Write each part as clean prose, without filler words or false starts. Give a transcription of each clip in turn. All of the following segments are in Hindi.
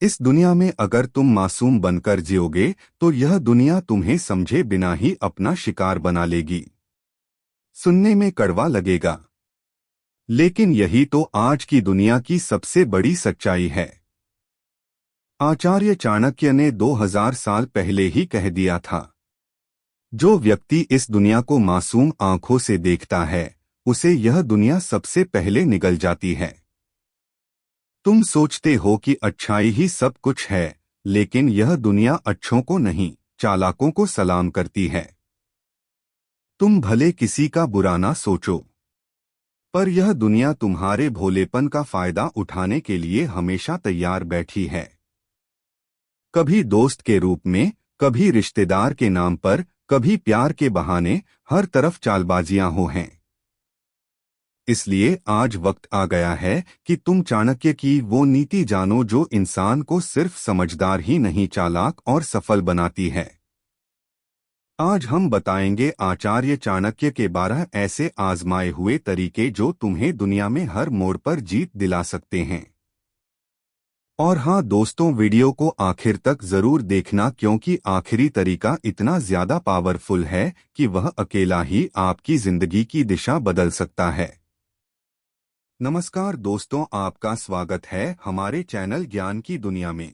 इस दुनिया में अगर तुम मासूम बनकर जियोगे तो यह दुनिया तुम्हें समझे बिना ही अपना शिकार बना लेगी। सुनने में कड़वा लगेगा, लेकिन यही तो आज की दुनिया की सबसे बड़ी सच्चाई है। आचार्य चाणक्य ने 2000 साल पहले ही कह दिया था, जो व्यक्ति इस दुनिया को मासूम आंखों से देखता है उसे यह दुनिया सबसे पहले निगल जाती है। तुम सोचते हो कि अच्छाई ही सब कुछ है, लेकिन यह दुनिया अच्छों को नहीं, चालाकों को सलाम करती है। तुम भले किसी का बुरा ना सोचो, पर यह दुनिया तुम्हारे भोलेपन का फायदा उठाने के लिए हमेशा तैयार बैठी है। कभी दोस्त के रूप में, कभी रिश्तेदार के नाम पर, कभी प्यार के बहाने, हर तरफ चालबाजियां हो हैं। इसलिए आज वक्त आ गया है कि तुम चाणक्य की वो नीति जानो जो इंसान को सिर्फ समझदार ही नहीं चालाक और सफल बनाती है। आज हम बताएंगे आचार्य चाणक्य के 12 ऐसे आजमाए हुए तरीके जो तुम्हें दुनिया में हर मोड़ पर जीत दिला सकते हैं। और हाँ दोस्तों, वीडियो को आखिर तक जरूर देखना, क्योंकि आखिरी तरीका इतना ज्यादा पावरफुल है कि वह अकेला ही आपकी जिंदगी की दिशा बदल सकता है। नमस्कार दोस्तों, आपका स्वागत है हमारे चैनल ज्ञान की दुनिया में।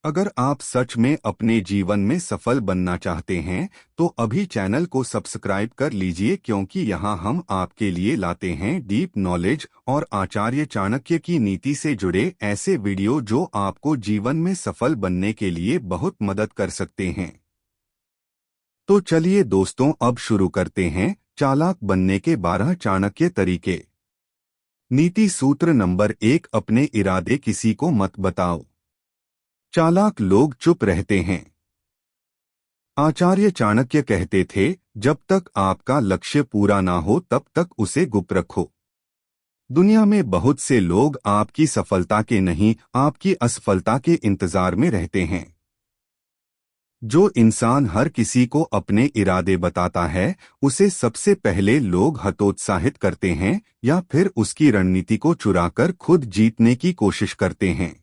अगर आप सच में अपने जीवन में सफल बनना चाहते हैं तो अभी चैनल को सब्सक्राइब कर लीजिए, क्योंकि यहाँ हम आपके लिए लाते हैं डीप नॉलेज और आचार्य चाणक्य की नीति से जुड़े ऐसे वीडियो जो आपको जीवन में सफल बनने के लिए बहुत मदद कर सकते हैं। तो चलिए दोस्तों, अब शुरू करते हैं चालाक बनने के 12 चाणक्य तरीके। नीति सूत्र नंबर 1, अपने इरादे किसी को मत बताओ। चालाक लोग चुप रहते हैं। आचार्य चाणक्य कहते थे, जब तक आपका लक्ष्य पूरा ना हो तब तक उसे गुप्त रखो। दुनिया में बहुत से लोग आपकी सफलता के नहीं, आपकी असफलता के इंतजार में रहते हैं। जो इंसान हर किसी को अपने इरादे बताता है उसे सबसे पहले लोग हतोत्साहित करते हैं या फिर उसकी रणनीति को चुराकर खुद जीतने की कोशिश करते हैं।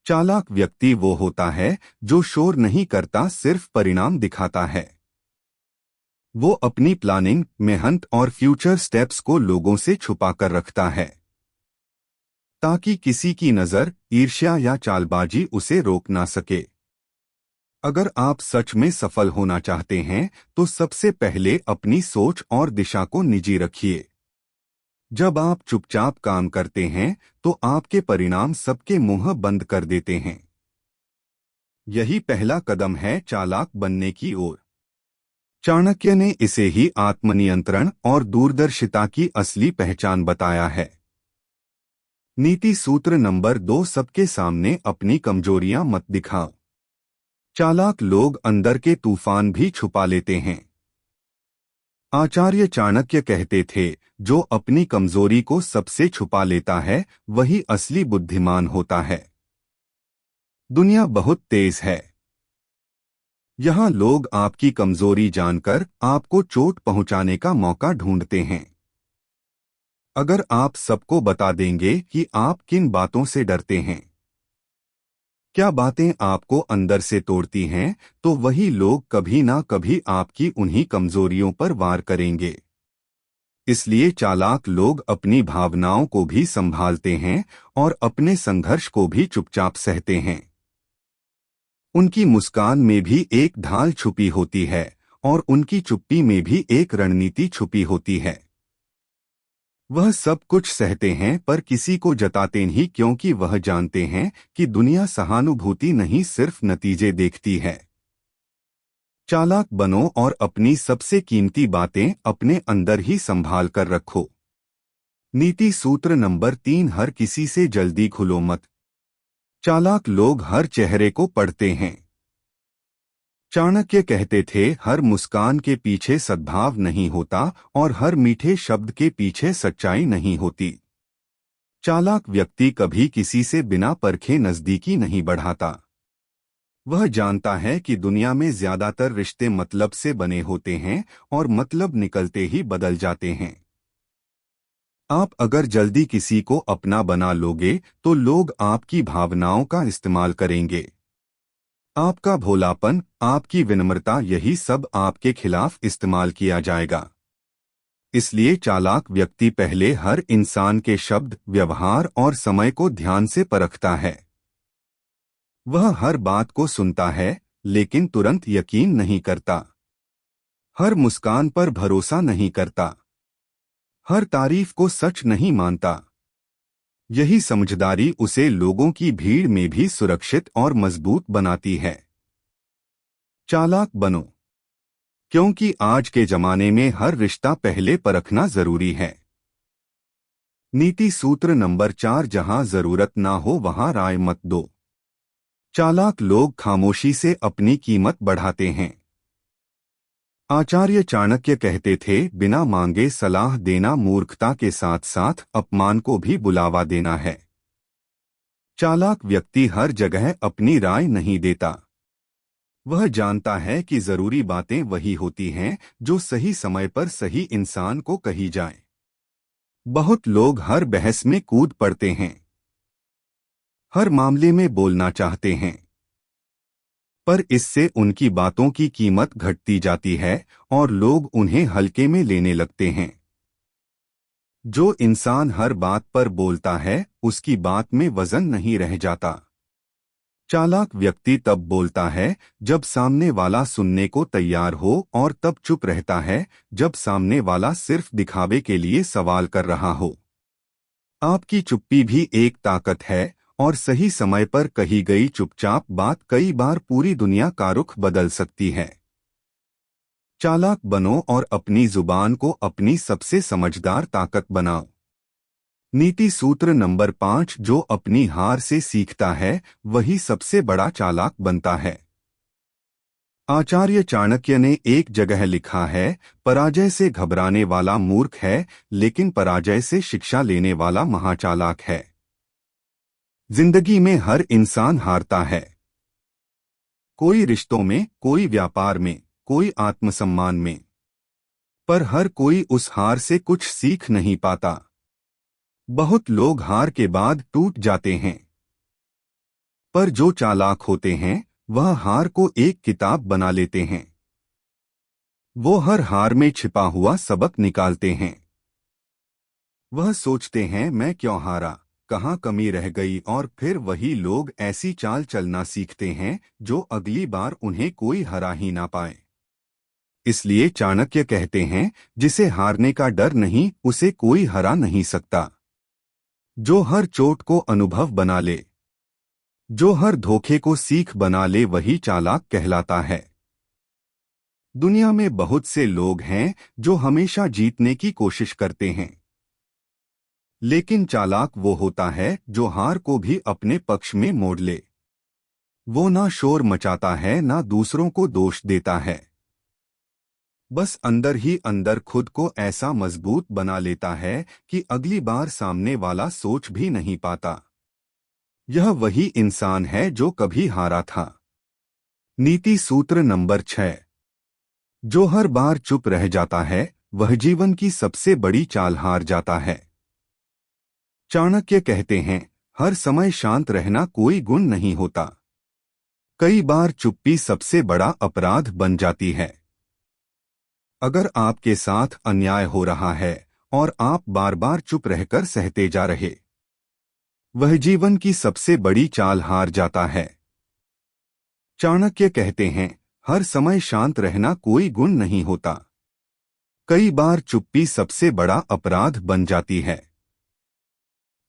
चालाक व्यक्ति वो होता है जो शोर नहीं करता, सिर्फ परिणाम दिखाता है। वो अपनी प्लानिंग, मेहनत और फ्यूचर स्टेप्स को लोगों से छुपा कर रखता है, ताकि किसी की नजर, ईर्ष्या या चालबाजी उसे रोक ना सके। अगर आप सच में सफल होना चाहते हैं तो सबसे पहले अपनी सोच और दिशा को निजी रखिए। जब आप चुपचाप काम करते हैं तो आपके परिणाम सबके मुंह बंद कर देते हैं। यही पहला कदम है चालाक बनने की ओर। चाणक्य ने इसे ही आत्मनियंत्रण और दूरदर्शिता की असली पहचान बताया है। नीति सूत्र नंबर 2, सबके सामने अपनी कमजोरियां मत दिखाओ। चालाक लोग अंदर के तूफान भी छुपा लेते हैं। आचार्य चाणक्य कहते थे, जो अपनी कमजोरी को सबसे छुपा लेता है वही असली बुद्धिमान होता है। दुनिया बहुत तेज है। यहाँ लोग आपकी कमजोरी जानकर आपको चोट पहुंचाने का मौका ढूंढते हैं। अगर आप सबको बता देंगे कि आप किन बातों से डरते हैं, क्या बातें आपको अंदर से तोड़ती हैं, तो वही लोग कभी ना कभी आपकी उन्हीं कमजोरियों पर वार करेंगे। इसलिए चालाक लोग अपनी भावनाओं को भी संभालते हैं और अपने संघर्ष को भी चुपचाप सहते हैं। उनकी मुस्कान में भी एक ढाल छुपी होती है और उनकी चुप्पी में भी एक रणनीति छुपी होती है। वह सब कुछ सहते हैं पर किसी को जताते नहीं, क्योंकि वह जानते हैं कि दुनिया सहानुभूति नहीं, सिर्फ नतीजे देखती है। चालाक बनो और अपनी सबसे कीमती बातें अपने अंदर ही संभाल कर रखो। नीति सूत्र नंबर 3, हर किसी से जल्दी खुलो मत। चालाक लोग हर चेहरे को पढ़ते हैं। चाणक्य कहते थे, हर मुस्कान के पीछे सद्भाव नहीं होता और हर मीठे शब्द के पीछे सच्चाई नहीं होती। चालाक व्यक्ति कभी किसी से बिना परखे नजदीकी नहीं बढ़ाता। वह जानता है कि दुनिया में ज्यादातर रिश्ते मतलब से बने होते हैं और मतलब निकलते ही बदल जाते हैं। आप अगर जल्दी किसी को अपना बना लोगे तो लोग आपकी भावनाओं का इस्तेमाल करेंगे। आपका भोलापन, आपकी विनम्रता, यही सब आपके खिलाफ इस्तेमाल किया जाएगा। इसलिए चालाक व्यक्ति पहले हर इंसान के शब्द, व्यवहार और समय को ध्यान से परखता है। वह हर बात को सुनता है, लेकिन तुरंत यकीन नहीं करता। हर मुस्कान पर भरोसा नहीं करता। हर तारीफ को सच नहीं मानता। यही समझदारी उसे लोगों की भीड़ में भी सुरक्षित और मजबूत बनाती है। चालाक बनो, क्योंकि आज के जमाने में हर रिश्ता पहले परखना जरूरी है। नीति सूत्र नंबर 4, जहां जरूरत ना हो वहां राय मत दो। चालाक लोग खामोशी से अपनी कीमत बढ़ाते हैं। आचार्य चाणक्य कहते थे, बिना मांगे सलाह देना मूर्खता के साथ साथ अपमान को भी बुलावा देना है। चालाक व्यक्ति हर जगह अपनी राय नहीं देता। वह जानता है कि जरूरी बातें वही होती हैं जो सही समय पर सही इंसान को कही जाएं। बहुत लोग हर बहस में कूद पड़ते हैं, हर मामले में बोलना चाहते हैं, पर इससे उनकी बातों की कीमत घटती जाती है और लोग उन्हें हल्के में लेने लगते हैं। जो इंसान हर बात पर बोलता है, उसकी बात में वजन नहीं रह जाता। चालाक व्यक्ति तब बोलता है जब सामने वाला सुनने को तैयार हो, और तब चुप रहता है जब सामने वाला सिर्फ दिखावे के लिए सवाल कर रहा हो। आपकी चुप्पी भी एक ताकत है, और सही समय पर कही गई चुपचाप बात कई बार पूरी दुनिया का रुख बदल सकती है। चालाक बनो और अपनी जुबान को अपनी सबसे समझदार ताकत बनाओ। नीति सूत्र नंबर 5, जो अपनी हार से सीखता है वही सबसे बड़ा चालाक बनता है। आचार्य चाणक्य ने एक जगह लिखा है, पराजय से घबराने वाला मूर्ख है, लेकिन पराजय से शिक्षा लेने वाला महाचालाक है। जिंदगी में हर इंसान हारता है। कोई रिश्तों में, कोई व्यापार में, कोई आत्मसम्मान में, पर हर कोई उस हार से कुछ सीख नहीं पाता। बहुत लोग हार के बाद टूट जाते हैं, पर जो चालाक होते हैं वह हार को एक किताब बना लेते हैं। वो हर हार में छिपा हुआ सबक निकालते हैं। वह सोचते हैं, मैं क्यों हारा, कहाँ कमी रह गई, और फिर वही लोग ऐसी चाल चलना सीखते हैं जो अगली बार उन्हें कोई हरा ही ना पाए। इसलिए चाणक्य कहते हैं, जिसे हारने का डर नहीं उसे कोई हरा नहीं सकता। जो हर चोट को अनुभव बना ले, जो हर धोखे को सीख बना ले, वही चालाक कहलाता है। दुनिया में बहुत से लोग हैं जो हमेशा जीतने की कोशिश करते हैं, लेकिन चालाक वो होता है जो हार को भी अपने पक्ष में मोड़ ले। वो ना शोर मचाता है, ना दूसरों को दोष देता है। बस अंदर ही अंदर खुद को ऐसा मजबूत बना लेता है कि अगली बार सामने वाला सोच भी नहीं पाता। यह वही इंसान है जो कभी हारा था। नीति सूत्र नंबर 6, जो हर बार चुप रह जाता है वह जीवन की सबसे बड़ी चाल हार जाता है। चाणक्य कहते हैं, हर समय शांत रहना कोई गुण नहीं होता। कई बार चुप्पी सबसे बड़ा अपराध बन जाती है। अगर आपके साथ अन्याय हो रहा है और आप बार बार चुप रहकर सहते जा रहे, वह जीवन की सबसे बड़ी चाल हार जाता है। चाणक्य कहते हैं, हर समय शांत रहना कोई गुण नहीं होता। कई बार चुप्पी सबसे बड़ा अपराध बन जाती है।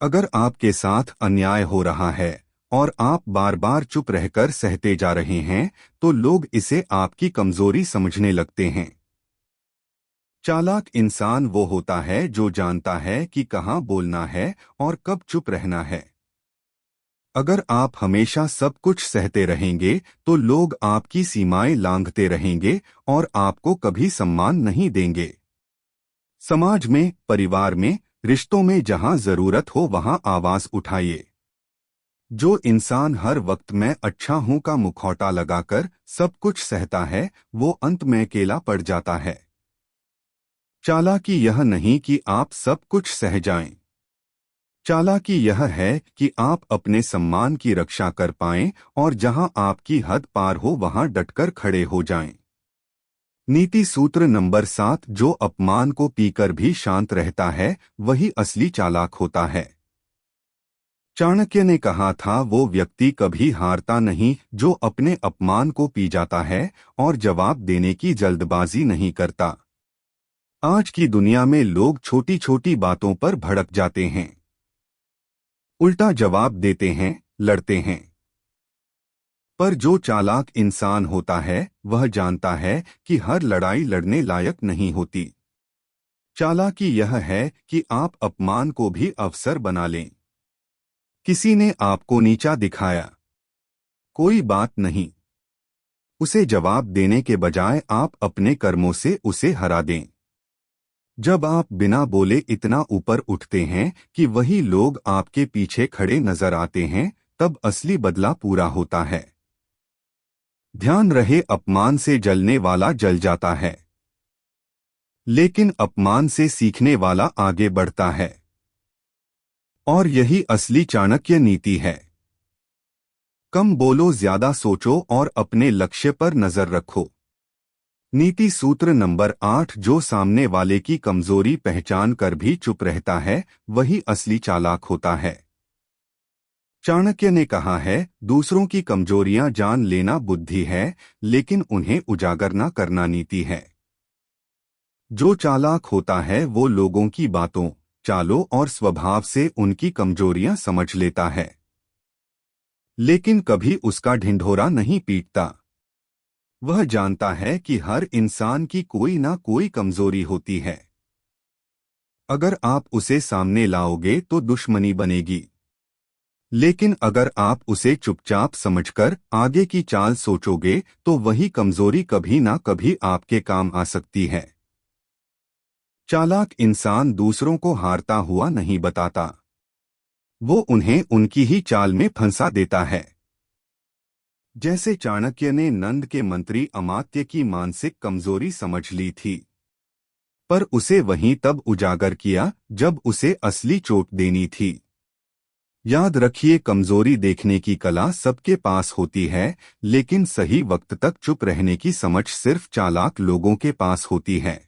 अगर आपके साथ अन्याय हो रहा है और आप बार बार चुप रहकर सहते जा रहे हैं, तो लोग इसे आपकी कमजोरी समझने लगते हैं। चालाक इंसान वो होता है जो जानता है कि कहाँ बोलना है और कब चुप रहना है। अगर आप हमेशा सब कुछ सहते रहेंगे तो लोग आपकी सीमाएं लांघते रहेंगे और आपको कभी सम्मान नहीं देंगे। समाज में, परिवार में, रिश्तों में जहां जरूरत हो वहां आवाज उठाइए। जो इंसान हर वक्त मैं अच्छा हूं का मुखौटा लगाकर सब कुछ सहता है, वो अंत में अकेला पड़ जाता है। चालाकी यह नहीं कि आप सब कुछ सह जाएं। चालाकी यह है कि आप अपने सम्मान की रक्षा कर पाएं और जहां आपकी हद पार हो वहां डटकर खड़े हो जाएं। नीति सूत्र नंबर 7, जो अपमान को पीकर भी शांत रहता है वही असली चालाक होता है। चाणक्य ने कहा था, वो व्यक्ति कभी हारता नहीं जो अपने अपमान को पी जाता है और जवाब देने की जल्दबाजी नहीं करता। आज की दुनिया में लोग छोटी छोटी बातों पर भड़क जाते हैं, उल्टा जवाब देते हैं, लड़ते हैं। पर जो चालाक इंसान होता है वह जानता है कि हर लड़ाई लड़ने लायक नहीं होती। चालाकी यह है कि आप अपमान को भी अवसर बना लें। किसी ने आपको नीचा दिखाया, कोई बात नहीं, उसे जवाब देने के बजाय आप अपने कर्मों से उसे हरा दें। जब आप बिना बोले इतना ऊपर उठते हैं कि वही लोग आपके पीछे खड़े नजर आते हैं, तब असली बदला पूरा होता है। ध्यान रहे, अपमान से जलने वाला जल जाता है, लेकिन अपमान से सीखने वाला आगे बढ़ता है। और यही असली चाणक्य नीति है। कम बोलो, ज्यादा सोचो और अपने लक्ष्य पर नजर रखो। नीति सूत्र नंबर 8, जो सामने वाले की कमजोरी पहचान कर भी चुप रहता है वही असली चालाक होता है। चाणक्य ने कहा है, दूसरों की कमजोरियां जान लेना बुद्धि है, लेकिन उन्हें उजागर न करना नीति है। जो चालाक होता है वो लोगों की बातों, चालों और स्वभाव से उनकी कमजोरियां समझ लेता है, लेकिन कभी उसका ढिंढोरा नहीं पीटता। वह जानता है कि हर इंसान की कोई ना कोई कमजोरी होती है। अगर आप उसे सामने लाओगे तो दुश्मनी बनेगी, लेकिन अगर आप उसे चुपचाप समझकर आगे की चाल सोचोगे तो वही कमजोरी कभी ना कभी आपके काम आ सकती है। चालाक इंसान दूसरों को हारता हुआ नहीं बताता, वो उन्हें उनकी ही चाल में फंसा देता है। जैसे चाणक्य ने नंद के मंत्री अमात्य की मानसिक कमजोरी समझ ली थी, पर उसे वहीं तब उजागर किया जब उसे असली चोट देनी थी। याद रखिए, कमजोरी देखने की कला सबके पास होती है, लेकिन सही वक्त तक चुप रहने की समझ सिर्फ चालाक लोगों के पास होती है।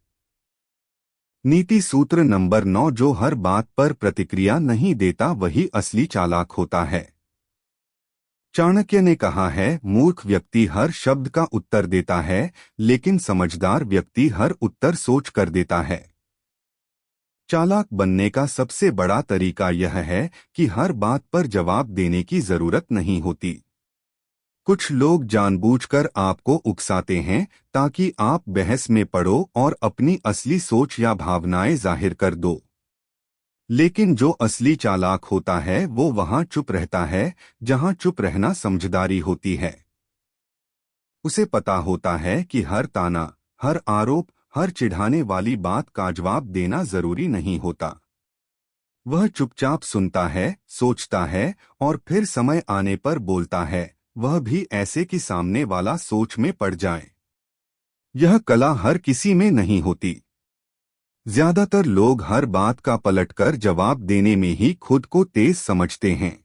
नीति सूत्र नंबर 9, जो हर बात पर प्रतिक्रिया नहीं देता वही असली चालाक होता है। चाणक्य ने कहा है, मूर्ख व्यक्ति हर शब्द का उत्तर देता है, लेकिन समझदार व्यक्ति हर उत्तर सोच कर देता है। चालाक बनने का सबसे बड़ा तरीका यह है कि हर बात पर जवाब देने की जरूरत नहीं होती। कुछ लोग जानबूझकर आपको उकसाते हैं ताकि आप बहस में पड़ो और अपनी असली सोच या भावनाएं जाहिर कर दो। लेकिन जो असली चालाक होता है वो वहां चुप रहता है जहां चुप रहना समझदारी होती है। उसे पता होता है कि हर ताना, हर आरोप, हर चिढ़ाने वाली बात का जवाब देना जरूरी नहीं होता। वह चुपचाप सुनता है, सोचता है और फिर समय आने पर बोलता है, वह भी ऐसे कि सामने वाला सोच में पड़ जाए। यह कला हर किसी में नहीं होती। ज्यादातर लोग हर बात का पलटकर जवाब देने में ही खुद को तेज समझते हैं।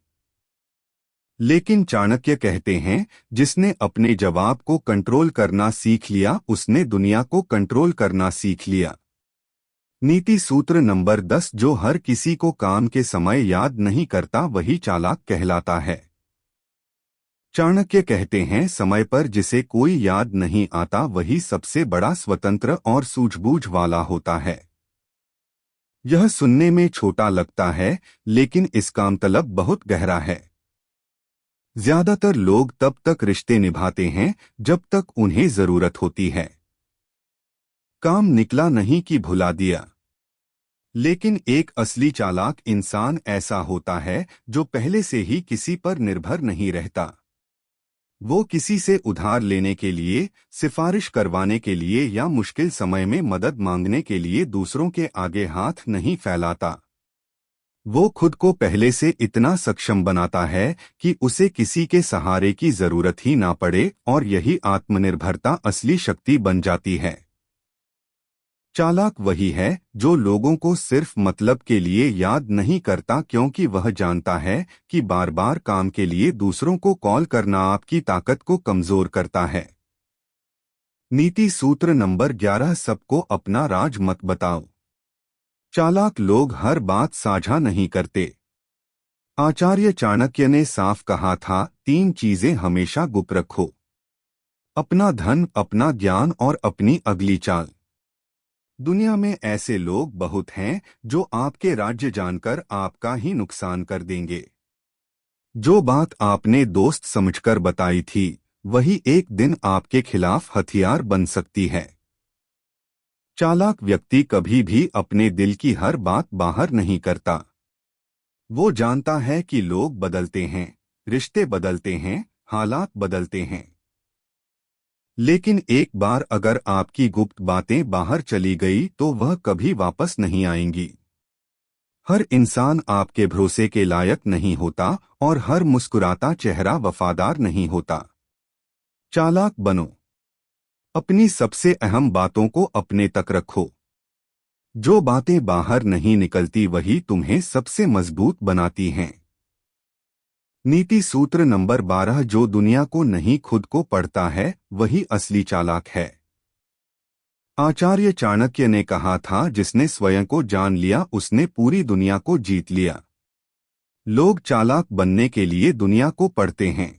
लेकिन चाणक्य कहते हैं, जिसने अपने जवाब को कंट्रोल करना सीख लिया उसने दुनिया को कंट्रोल करना सीख लिया। नीति सूत्र नंबर 10, जो हर किसी को काम के समय याद नहीं करता वही चालाक कहलाता है। चाणक्य कहते हैं, समय पर जिसे कोई याद नहीं आता वही सबसे बड़ा स्वतंत्र और सूझबूझ वाला होता है। यह सुनने में छोटा लगता है, लेकिन इसका मतलब बहुत गहरा है। ज्यादातर लोग तब तक रिश्ते निभाते हैं जब तक उन्हें जरूरत होती है। काम निकला नहीं कि भुला दिया। लेकिन एक असली चालाक इंसान ऐसा होता है जो पहले से ही किसी पर निर्भर नहीं रहता। वो किसी से उधार लेने के लिए, सिफारिश करवाने के लिए या मुश्किल समय में मदद मांगने के लिए दूसरों के आगे हाथ नहीं फैलाता। वो खुद को पहले से इतना सक्षम बनाता है कि उसे किसी के सहारे की जरूरत ही ना पड़े, और यही आत्मनिर्भरता असली शक्ति बन जाती है। चालाक वही है जो लोगों को सिर्फ मतलब के लिए याद नहीं करता, क्योंकि वह जानता है कि बार बार काम के लिए दूसरों को कॉल करना आपकी ताकत को कमजोर करता है। नीति सूत्र नंबर 11, सबको अपना राज मत बताओ। चालाक लोग हर बात साझा नहीं करते। आचार्य चाणक्य ने साफ कहा था, 3 चीजें हमेशा गुप्त रखो: अपना धन, अपना ज्ञान और अपनी अगली चाल। दुनिया में ऐसे लोग बहुत हैं जो आपके राज्य जानकर आपका ही नुकसान कर देंगे। जो बात आपने दोस्त समझकर बताई थी, वही एक दिन आपके खिलाफ हथियार बन सकती है। चालाक व्यक्ति कभी भी अपने दिल की हर बात बाहर नहीं करता। वो जानता है कि लोग बदलते हैं, रिश्ते बदलते हैं, हालात बदलते हैं, लेकिन एक बार अगर आपकी गुप्त बातें बाहर चली गई तो वह कभी वापस नहीं आएंगी। हर इंसान आपके भरोसे के लायक नहीं होता और हर मुस्कुराता चेहरा वफादार नहीं होता। चालाक बनो। अपनी सबसे अहम बातों को अपने तक रखो। जो बातें बाहर नहीं निकलती वही तुम्हें सबसे मजबूत बनाती हैं। नीति सूत्र नंबर 12, जो दुनिया को नहीं खुद को पढ़ता है वही असली चालाक है। आचार्य चाणक्य ने कहा था, जिसने स्वयं को जान लिया उसने पूरी दुनिया को जीत लिया। लोग चालाक बनने के लिए दुनिया को पढ़ते हैं।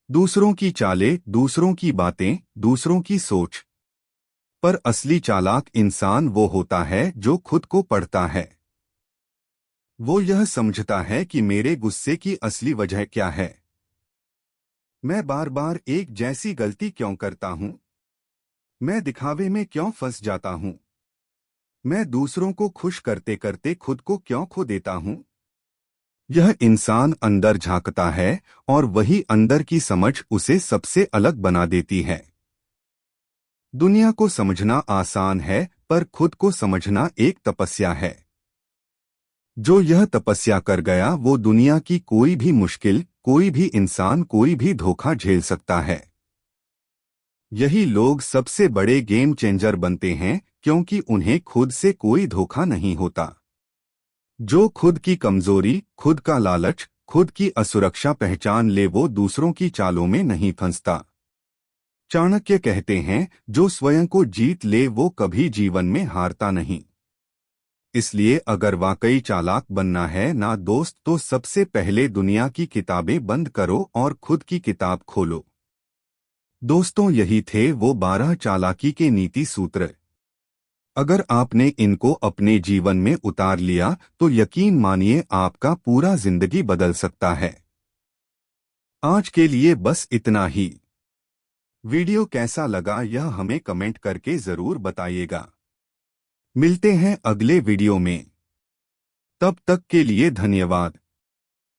दूसरों की चालें, दूसरों की बातें, दूसरों की सोच। पर असली चालाक इंसान वो होता है जो खुद को पढ़ता है। वो यह समझता है कि मेरे गुस्से की असली वजह क्या है। मैं बार बार एक जैसी गलती क्यों करता हूँ। मैं दिखावे में क्यों फंस जाता हूँ। मैं दूसरों को खुश करते करते खुद को क्यों खो देता हूँ। यह इंसान अंदर झांकता है और वही अंदर की समझ उसे सबसे अलग बना देती है। दुनिया को समझना आसान है, पर खुद को समझना एक तपस्या है। जो यह तपस्या कर गया वो दुनिया की कोई भी मुश्किल, कोई भी इंसान, कोई भी धोखा झेल सकता है। यही लोग सबसे बड़े गेम चेंजर बनते हैं, क्योंकि उन्हें खुद से कोई धोखा नहीं होता। जो खुद की कमजोरी, खुद का लालच, खुद की असुरक्षा पहचान ले वो दूसरों की चालों में नहीं फंसता। चाणक्य कहते हैं, जो स्वयं को जीत ले वो कभी जीवन में हारता नहीं। इसलिए अगर वाकई चालाक बनना है ना दोस्त, तो सबसे पहले दुनिया की किताबें बंद करो और खुद की किताब खोलो। दोस्तों, यही थे वो 12 चालाकी के नीति सूत्र। अगर आपने इनको अपने जीवन में उतार लिया तो यकीन मानिए आपका पूरा जिंदगी बदल सकता है। आज के लिए बस इतना ही। वीडियो कैसा लगा यह हमें कमेंट करके जरूर बताइएगा। मिलते हैं अगले वीडियो में। तब तक के लिए धन्यवाद।